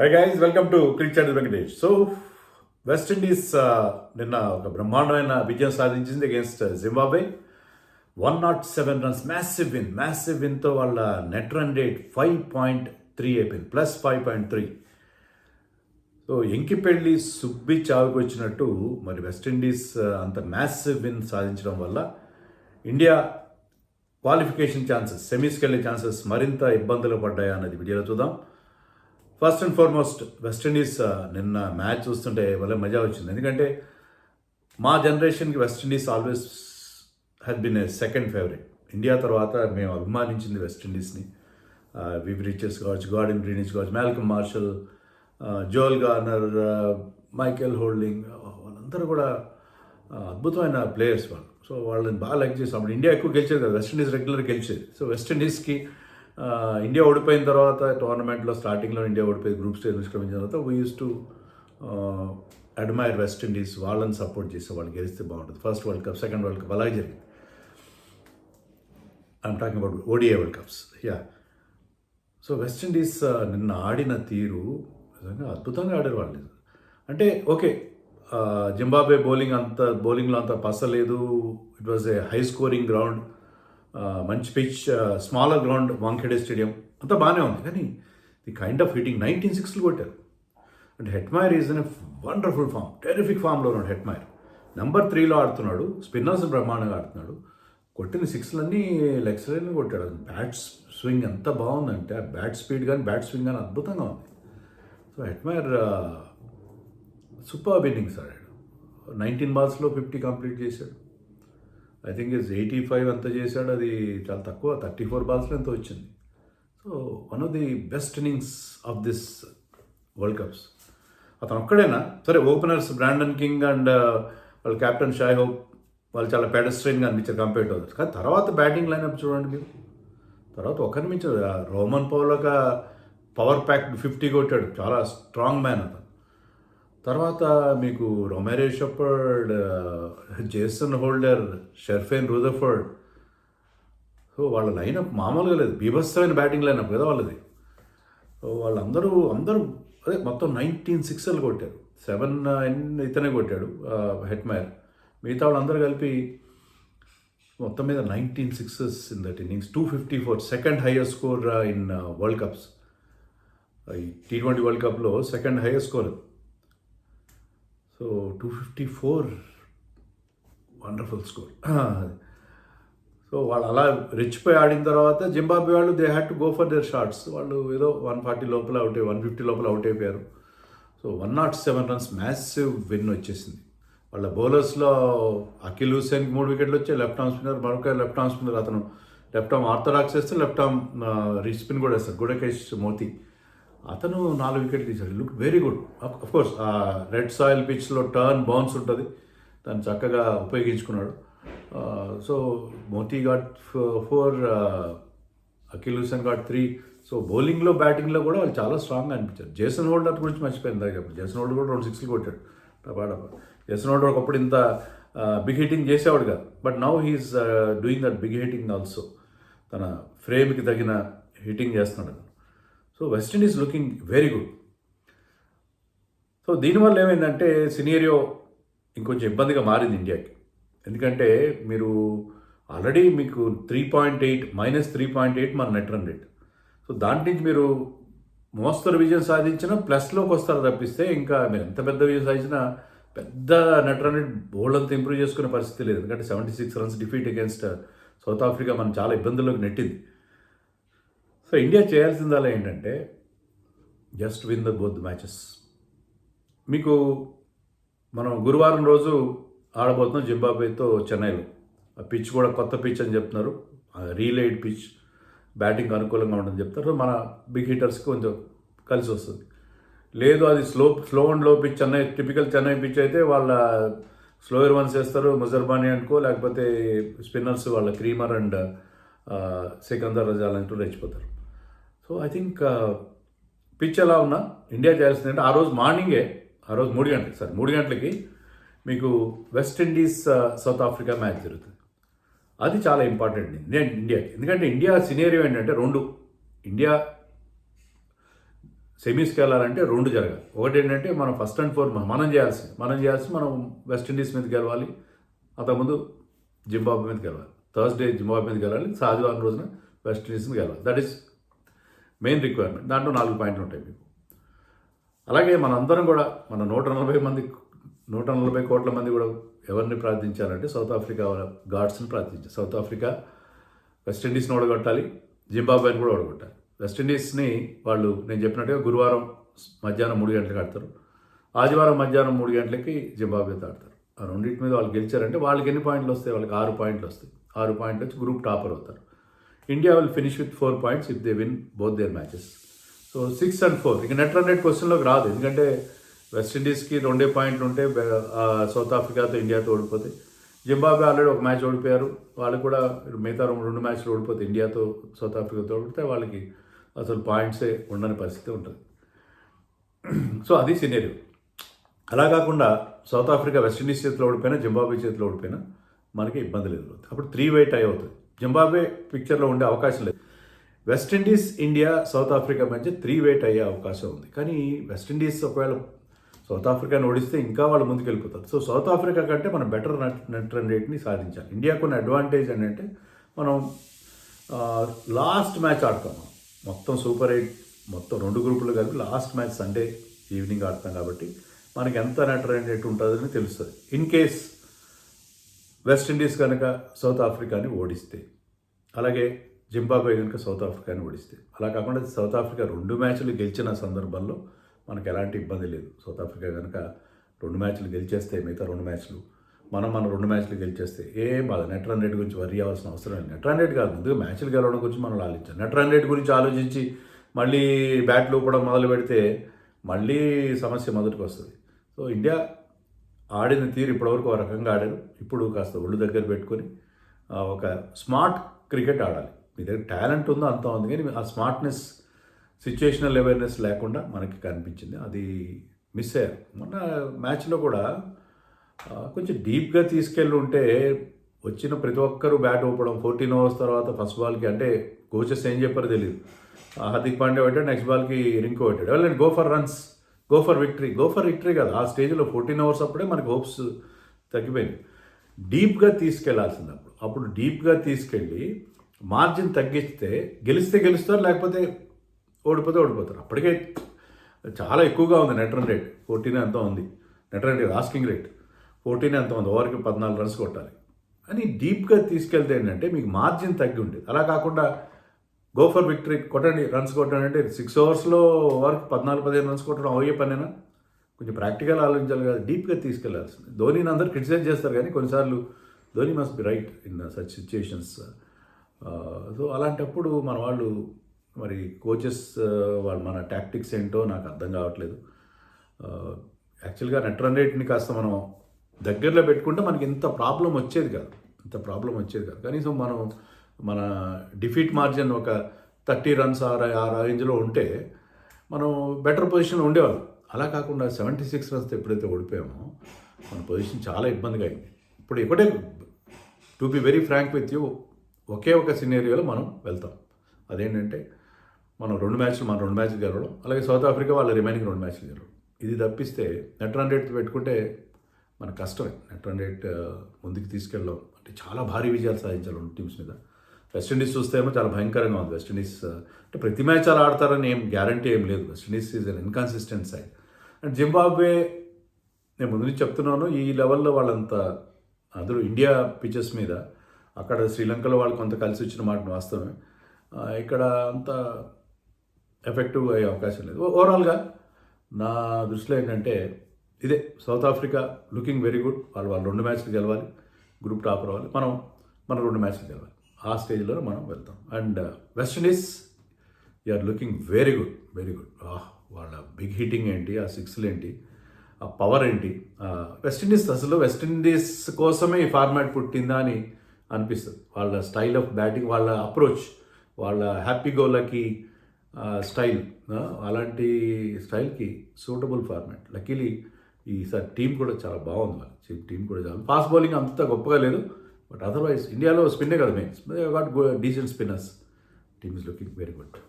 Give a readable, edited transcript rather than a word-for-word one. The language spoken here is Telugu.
Hi guys, welcome to Cricket Channel Venkatesh. So, West Indies నిన్న ఒక బ్రహ్మాండమైన విజయం సాధించింది అగేన్స్ట్ జింబాబ్వే. 107 రన్స్, మ్యాసివ్ విన్తో వాళ్ళ నెట్ రన్ రేట్ 5.3 అయిపోయింది, ప్లస్ 5.3. సో ఎంకిపెళ్ళి సుబ్బి చావుకు వచ్చినట్టు మరి వెస్టిండీస్ అంత మ్యాసివ్ విన్ సాధించడం వల్ల ఇండియా క్వాలిఫికేషన్ ఛాన్సెస్, సెమీస్కి వెళ్ళే ఛాన్సెస్ మరింత ఇబ్బందులు పడ్డాయా అన్నది వీడియోలో చూద్దాం. ఫస్ట్ అండ్ ఫార్మోస్ట్ వెస్టిండీస్ నిన్న మ్యాచ్ చూస్తుంటే భలే మజా వచ్చింది. ఎందుకంటే మా జనరేషన్కి West Indies always has been A second favourite. India తర్వాత మేము అభిమానించింది వెస్టిండీస్ని. వివ్ రిచెస్ కావచ్చు, గార్డెన్ గ్రీనిచ్ కావచ్చు, మ్యాల్కమ్ martial, Jal garner, Michael holding, వాళ్ళందరూ కూడా అద్భుతమైన ప్లేయర్స్ వాళ్ళు. సో వాళ్ళని బాగా లైక్ చేసాం. అప్పుడు ఇండియా ఎక్కువ గెలిచేది కదా, వెస్టిండీస్ రెగ్యులర్ గెలిచేది. సో వెస్టిండీస్కి ఇండియా ఓడిపోయిన తర్వాత టోర్నమెంట్లో స్టార్టింగ్లో ఇండియా ఓడిపోయి గ్రూప్ స్టేజ్ నిష్క్రమించిన తర్వాత we use to admire West Indies, వాళ్ళని సపోర్ట్ చేసే వాళ్ళు గెలిస్తే బాగుంటుంది. First world cup, second world cup అలాగే జరిగింది. I'm talking about ODI world cups. So West Indies నిన్న ఆడిన తీరు నిజంగా అద్భుతంగా ఆడారు వాళ్ళు. అంటే ఓకే, జింబాబ్వే బౌలింగ్లో అంత పసలేదు. It was a high scoring ground, మంచి pitch, smaller ground, Wankhede stadium, అంతా బాగానే ఉంది. కానీ ది కైండ్ ఆఫ్ హిట్టింగ్ 19 సిక్స్లు కొట్టారు. అంటే Hetmyer is in a wonderful form, terrific ఫామ్లో ఉన్నాడు హెట్మైర్. నెంబర్ 3లో ఆడుతున్నాడు, స్పిన్నర్స్ బ్రహ్మాండంగా ఆడుతున్నాడు. కొట్టిన సిక్స్లన్నీ లెగ్ సైడ్ని కొట్టాడు. బ్యాట్స్ స్వింగ్ ఎంత బాగుందంటే, ఆ బ్యాట్ స్పీడ్ కానీ బ్యాట్ స్వింగ్ కానీ అద్భుతంగా ఉంది. సో హెట్మైర్ సూపర్ ఇన్నింగ్స్ ఆడాడు. 19 బాల్స్లో 50 కంప్లీట్ చేశాడు. ఐ థింక్ ఇస్ 85 అంత చేశాడు. అది చాలా తక్కువ, 34 బాల్స్లో ఎంతో వచ్చింది. So one of the best innings of this world cups. అతను ఒక్కడైనా సరే, ఓపెనర్స్ బ్రాండన్ కింగ్ అండ్ వాళ్ళ కెప్టెన్ షాయ్ హోప్ వాళ్ళు చాలా పెడస్ట్రైన్గా అనిపించారు కంపేర్ టు అదర్స్. కానీ తర్వాత బ్యాటింగ్ లైనప్ చూడండి మీరు, తర్వాత ఒకరిని మించారు. రోమన్ పౌలక పవర్ ప్యాక్ 50 కొట్టాడు, చాలా స్ట్రాంగ్ మ్యాన్ అతను. తర్వాత మీకు Romario Shepherd, Jason Holder, Sherfane Rutherford. So వాళ్ళ లైనప్ మామూలుగా లేదు, బీభత్సమైన బ్యాటింగ్ లైనప్ కదా వాళ్ళది. సో వాళ్ళందరూ అదే మొత్తం 19 సిక్సర్లు కొట్టారు. 7 ఇతనే కొట్టాడు హెట్మైర్. మిగతా వాళ్ళందరూ కలిపి మొత్తం మీద 19 sixes in that innings. 254, second highest score in world cups. ఈ T20 వరల్డ్ కప్లో second highest score. So 254 wonderful score. So వాళ్ళు అలా రెచ్చిపోయి ఆడిన తర్వాత జింబాబ్వే వాళ్ళు they had to go for their shots. వాళ్ళు ఏదో 140 లోపల 150 లోపల అవుట్ అయిపోయారు. సో 107 రన్స్ మ్యాసివ్ విన్ వచ్చేసింది. వాళ్ళ బౌలర్స్లో అఖిల్ హుసేన్కి 3 వికెట్లు వచ్చాయి. లెఫ్ట్ ఆర్మ్ స్పిన్నర్, మరొక లెఫ్ట్ ఆర్మ్ స్పిన్నర్, అతను లెఫ్ట్ ఆర్మ్ ఆర్థడాక్స్ వేస్తే లెఫ్ట్ ఆర్మ్ స్పిన్ కూడా వేస్తారు, గుడకేష్ మోతీ. అతను 4 వికెట్లు తీశాడు. Look very good. Of course ఆ రెడ్ సాయిల్ పిచ్లో టర్న్ బౌన్స్ ఉంటుంది, దాన్ని చక్కగా ఉపయోగించుకున్నాడు. So Motie got 4, Akeal Hosein got 3. So బౌలింగ్లో బ్యాటింగ్లో కూడా వాళ్ళు చాలా స్ట్రాంగ్గా అనిపించారు. జేసన్ హోల్డర్ గురించి మర్చిపోయింది దగ్గర. జేసన్ హోల్డర్ కూడా 2 సిక్స్లు కొట్టాడు. జేసన్ హోల్డర్ ఒకప్పుడు ఇంత బిగ్ హిట్టింగ్ చేసేవాడు కాదు, but now he's doing that big hitting also. తన ఫ్రేమ్కి తగిన హిట్టింగ్ చేస్తున్నాడు. So West Indies looking very good. So దీనివల్ల ఏమైందంటే సినేరియో ఇంకొంచెం ఇబ్బందిగా మారింది ఇండియాకి. ఎందుకంటే మీరు ఆల్రెడీ మీకు 3.8 -3.8 మన నెట్ రన్ రేట్. సో దాంట్ నుంచి మీరు మోస్తరు విజయం సాధించినా ప్లస్లోకి వస్తారు తప్పిస్తే, ఇంకా మీరు ఎంత పెద్ద విజయం సాధించినా పెద్ద నెట్ రన్ రేట్ బౌల్డంతా ఇంప్రూవ్ చేసుకునే పరిస్థితి లేదు. ఎందుకంటే 76 runs defeat against south Africa మనం చాలా ఇబ్బందుల్లోకి నెట్టింది. సో ఇండియా చేయాల్సిందల్లా ఏంటంటే just win both the matches. మీకు మనం గురువారం రోజు ఆడబోతున్నాం జింబాబ్వేతో చెన్నైలో. ఆ పిచ్ కూడా కొత్త పిచ్ అని చెప్తున్నారు, రీలేడ్ పిచ్, బ్యాటింగ్ అనుకూలంగా ఉంటుందని చెప్తారు. మన బిగ్ హిట్టర్స్కి కొంచెం కలిసి వస్తుంది. లేదు అది స్లో అండ్ లో పిచ్, టిపికల్ చెన్నై పిచ్ అయితే వాళ్ళ స్లోయర్ వన్స్ వేస్తారు, ముజర్బానీ అనుకో, లేకపోతే స్పిన్నర్స్ వాళ్ళ క్రీమర్ అండ్ సికందర్ రజాల్ అంటూ రెచ్చిపోతారు. సో ఐ థింక్ పిచ్ ఎలా ఉన్నా ఇండియా చేయాల్సిందంటే ఆ రోజు మార్నింగే, ఆ రోజు 3 గంటలకి మీకు వెస్టిండీస్ సౌత్ ఆఫ్రికా మ్యాచ్ జరుగుతుంది. అది చాలా ఇంపార్టెంట్ ఇండియాకి. ఎందుకంటే ఇండియా సినేరియో ఏంటంటే 2, ఇండియా సెమీస్కి వెళ్ళాలంటే 2 జరగాలి. ఒకటి ఏంటంటే మనం ఫస్ట్ అండ్ ఫోర్ మనం చేయాల్సి మనం వెస్టిండీస్ మీద గెలవాలి. అంతకుముందు జింబాబ్వే మీద గెలవాలి. థర్స్డే జింబాబ్వే మీద గెలవాలి. ఆదివారం రోజున వెస్టిండీస్ మీద గెలవాలి. That is main requirement. దాంట్లో 4 పాయింట్లు ఉంటాయి మీకు. అలాగే మనందరం కూడా మన 140 కోట్ల మంది కూడా ఎవరిని ప్రార్థించాలంటే సౌత్ ఆఫ్రికా గాడ్స్ని ప్రార్థించాలి. సౌత్ ఆఫ్రికా వెస్టిండీస్ని ఓడగొట్టాలి, జింబాబ్వేని కూడా ఓడగొట్టాలి. వెస్టిండీస్ని వాళ్ళు నేను చెప్పినట్టుగా గురువారం మధ్యాహ్నం 3 గంటలకు ఆడతారు, ఆదివారం మధ్యాహ్నం 3 గంటలకి జింబాబ్వేతో ఆడతారు. ఆ రెండింటి మీద వాళ్ళు గెలిచారంటే వాళ్ళకి ఎన్ని పాయింట్లు వస్తాయి? వాళ్ళకి 6 పాయింట్లు వస్తాయి. 6 పాయింట్లు వచ్చి గ్రూప్ టాపర్ అవుతారు. India will finish with 4 points if they win both their matches. So 6 and 4 ఇక నెట్ రన్ రేట్ క్వశ్చన్లోకి రాదు. ఎందుకంటే వెస్టిండీస్కి 2 పాయింట్లు ఉంటే సౌత్ ఆఫ్రికాతో ఇండియాతో ఓడిపోతే, జింబాబ్వే ఆల్రెడీ ఒక మ్యాచ్ ఓడిపోయారు, వాళ్ళు కూడా మిగతా 2 మ్యాచ్లు ఓడిపోతే ఇండియాతో సౌత్ ఆఫ్రికాతో ఓడిపోతే వాళ్ళకి అసలు పాయింట్సే ఉండని పరిస్థితి ఉంటుంది. సో అది సినేరియో. అలా కాకుండా సౌత్ ఆఫ్రికా వెస్టిండీస్ చేతిలో ఓడిపోయినా, జింబాబ్వే చేతిలో ఓడిపోయినా మనకి ఇబ్బంది లేదు. అప్పుడు 3-way టై అవుతుంది. జింబాబ్వే పిక్చర్లో ఉండే అవకాశం లేదు. వెస్టిండీస్, ఇండియా, సౌత్ ఆఫ్రికా మధ్య 3-way అయ్యే అవకాశం ఉంది. కానీ వెస్టిండీస్ ఒకవేళ సౌత్ ఆఫ్రికాని ఓడిస్తే ఇంకా వాళ్ళు ముందుకు వెళ్ళిపోతారు. సో సౌత్ ఆఫ్రికా కంటే మనం బెటర్ నెట్ రన్ రేట్ని సాధించాలి. ఇండియాకు ఉన్న అడ్వాంటేజ్ ఏంటంటే మనం లాస్ట్ మ్యాచ్ ఆడతాం. మొత్తం సూపర్ 8 మొత్తం 2 గ్రూపులు కలిపి లాస్ట్ మ్యాచ్ సండే ఈవినింగ్ ఆడతాం కాబట్టి మనకి ఎంత నెట్ రన్ రేట్ ఉంటుందని తెలుస్తుంది. ఇన్ కేస్ వెస్టిండీస్ కనుక సౌత్ ఆఫ్రికాని ఓడిస్తే, అలాగే జింబాబ్వే కనుక సౌత్ ఆఫ్రికాని ఓడిస్తే, అలా కాకుండా సౌత్ ఆఫ్రికా 2 మ్యాచ్లు గెలిచిన సందర్భంలో మనకు ఎలాంటి ఇబ్బంది లేదు. సౌత్ ఆఫ్రికా కనుక 2 మ్యాచ్లు గెలిచేస్తే, మిగతా 2 మ్యాచ్లు మనం 2 మ్యాచ్లు గెలిచేస్తే ఏం బాధ. నెట్ రన్ రేట్ గురించి వరి అవ్వాల్సిన అవసరం లేదు. నెట్ రన్ రేట్ కాదు, ముందుగా మ్యాచ్లు గెలవడం గురించి మనం ఆలోచించాలి. నెట్ రన్ రేట్ గురించి ఆలోచించి మళ్ళీ బ్యాట్లు ఊపడం మొదలు పెడితే మళ్ళీ సమస్య మొదటికి వస్తుంది. సో ఇండియా ఆడిన తీరు ఇప్పటివరకు ఒక రకంగా ఆడారు. ఇప్పుడు కాస్త ఒళ్ళు దగ్గర పెట్టుకొని ఒక స్మార్ట్ క్రికెట్ ఆడాలి. మీ దగ్గర టాలెంట్ ఉందో అంత ఉంది, కానీ ఆ స్మార్ట్నెస్, సిచ్యుయేషనల్ అవేర్నెస్ లేకుండా మనకి కనిపించింది. అది మిస్ అయ్యారు. మొన్న మ్యాచ్లో కూడా కొంచెం డీప్గా తీసుకెళ్ళి ఉంటే వచ్చిన ప్రతి ఒక్కరూ బ్యాట్ ఊపడం 14 overs తర్వాత ఫస్ట్ బాల్కి, అంటే కోచెస్ ఏం చెప్పారో తెలియదు, హార్దిక్ పాండ్యా పెట్టాడు, నెక్స్ట్ బాల్కి రింకో పెట్టాడు. వెళ్ళండి, go for runs, go for victory కదా. ఆ స్టేజ్లో 14 overs అప్పుడే మనకి హోప్స్ తగ్గిపోయింది. డీప్గా తీసుకెళ్లాల్సింది. అప్పుడు డీప్గా తీసుకెళ్ళి మార్జిన్ తగ్గిస్తే గెలిస్తే గెలుస్తారు, లేకపోతే ఓడిపోతారు. అప్పటికే చాలా ఎక్కువగా ఉంది నెట్ రన్ రేట్. 14 ఎంతో ఉంది net run rate, asking rate 14 ఎంతో ఉంది. ఓవర్కి 14 runs కొట్టాలి అని డీప్గా తీసుకెళ్తే ఏంటంటే మీకు మార్జిన్ తగ్గి ఉంటుంది. అలా కాకుండా గో ఫర్ విక్టరీ, కొట్టండి, రన్స్ కొట్టండి అంటే 6 oversలో ఓవర్కి 14-15 runs కొట్టడం అయ్యే పనేనా? కొంచెం ప్రాక్టికల్ ఆలోచించాలి కదా, డీప్గా తీసుకెళ్లాల్సింది. ధోనిని అందరూ క్రిటిసైజ్ చేస్తారు, కానీ కొన్నిసార్లు Dhoni must be right in such situations. So అలాంటప్పుడు మన వాళ్ళు మరి కోచెస్ వాళ్ళు మన టాక్టిక్స్ ఏంటో నాకు అర్థం కావట్లేదు. యాక్చువల్గా నెట్ రన్ రేట్ని కాస్త మనం దగ్గరలో పెట్టుకుంటే మనకి ఇంత ప్రాబ్లం వచ్చేది కాదు. కనీసం మనం మన డిఫీట్ మార్జిన్ ఒక 30 runs ఆ రేంజ్లో ఉంటే మనం బెటర్ పొజిషన్లో ఉండేవాళ్ళం. అలా కాకుండా 76 runs ఎప్పుడైతే ఓడిపోయామో మన పొజిషన్ చాలా ఇబ్బందిగా అయింది. ఇప్పుడు ఒకటే, to be very frank with you, ఒకే ఒక సినేరియోలో మనం వెళ్తాం. అదేంటంటే మనం 2 మ్యాచ్లు గెలవడం, అలాగే సౌత్ ఆఫ్రికా వాళ్ళ రిమైనింగ్ 2 మ్యాచ్లు గెలవడం. ఇది తప్పిస్తే నెట్ రన్ రేట్ పెట్టుకుంటే మనకు కష్టమే. నెట్ రన్ రేట్ ముందుకు తీసుకెళ్ళడం అంటే చాలా భారీ విజయాలు సాధించాలి 2 టీమ్స్ మీద. వెస్టిండీస్ చూస్తేమో చాలా భయంకరంగా ఉంది. వెస్టిండీస్ అంటే ప్రతి మ్యాచ్ అలా ఆడతారని ఏం గ్యారంటీ ఏం లేదు. West Indies is an inconsistent side. And Zimbabwe, నేను ముందు నుంచి చెప్తున్నాను, ఈ లెవెల్లో వాళ్ళంత అందరూ ఇండియా పిచెస్ మీద, అక్కడ శ్రీలంకలో వాళ్ళు కొంత కలిసి వచ్చిన మాట వాస్తవమే, ఇక్కడ అంత ఎఫెక్టివ్ అయ్యే అవకాశం లేదు. ఓవరాల్గా నా దృష్టిలో ఏంటంటే ఇదే, south Africa looking very good. వాళ్ళు 2 మ్యాచ్లు గెలవాలి, గ్రూప్ టాపర్ అవ్వాలి. మనం 2 మ్యాచ్లు గెలవాలి. ఆ స్టేజ్లో మనం వెళ్తాం. And West Indies are looking very good. వాళ్ళ బిగ్ హిట్టింగ్ ఏంటి, ఆ 6లు ఏంటి, ఆ పవర్ ఏంటి. వెస్టిండీస్ కోసమే ఈ ఫార్మాట్ పుట్టిందా అని అనిపిస్తుంది. వాళ్ళ స్టైల్ ఆఫ్ బ్యాటింగ్, వాళ్ళ అప్రోచ్, వాళ్ళ హ్యాపీ గోలకి స్టైల్, అలాంటి స్టైల్కి సూటబుల్ ఫార్మాట్. లక్కీలీ ఈసారి టీం కూడా చాలా బాగుంది. వాళ్ళ టీం కూడా చాలా, ఫాస్ట్ బౌలింగ్ అంత గొప్పగా లేదు, బట్ అదర్వైజ్ ఇండియాలో స్పిన్నే కదా main. Got decent spinners. Team is looking very good.